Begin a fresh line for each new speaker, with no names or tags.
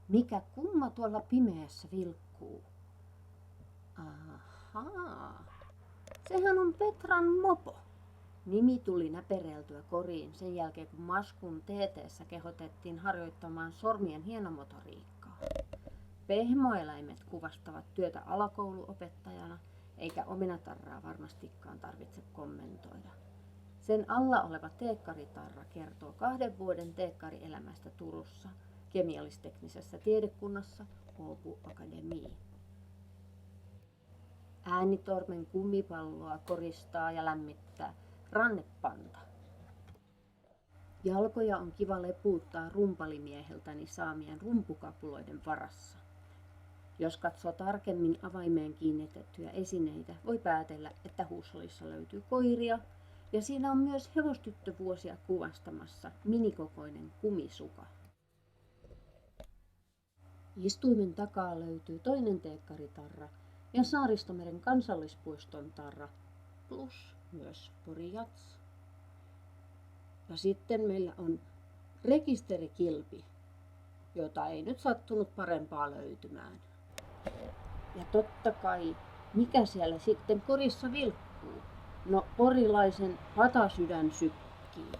Mikä kumma tuolla pimeässä vilkkuu? Ahaa, sehän on Petran mopo. Nimi tuli näpereltyä koriin sen jälkeen, kun Maskun teeteessä kehotettiin harjoittamaan sormien hienomotoriikkaa. Pehmoeläimet kuvastavat työtä alakouluopettajana, eikä omenatarraa varmastikaan tarvitse kommentoida. Sen alla oleva teekkaritarra kertoo 2 vuoden teekkarielämästä Turussa, kemiallisteknisessä tiedekunnassa Åbo Akademi. Äänitormen kumipalloa koristaa ja lämmittää rannepanta. Jalkoja on kiva lepuuttaa rumpalimieheltäni saamien rumpukapuloiden varassa. Jos katsoo tarkemmin avaimeen kiinnitettyjä esineitä, voi päätellä, että huushollissa löytyy koiria, ja siinä on myös hevostyttövuosia kuvastamassa minikokoinen kumisuka. Istuimen takaa löytyy toinen teekkaritarra ja Saaristomeren kansallispuiston tarra, plus myös Pori-Jats. Ja sitten meillä on rekisterikilpi, jota ei nyt sattunut parempaa löytymään. Ja totta kai, mikä siellä sitten korissa vilkkuu? No, porilaisen patasydän sykkii.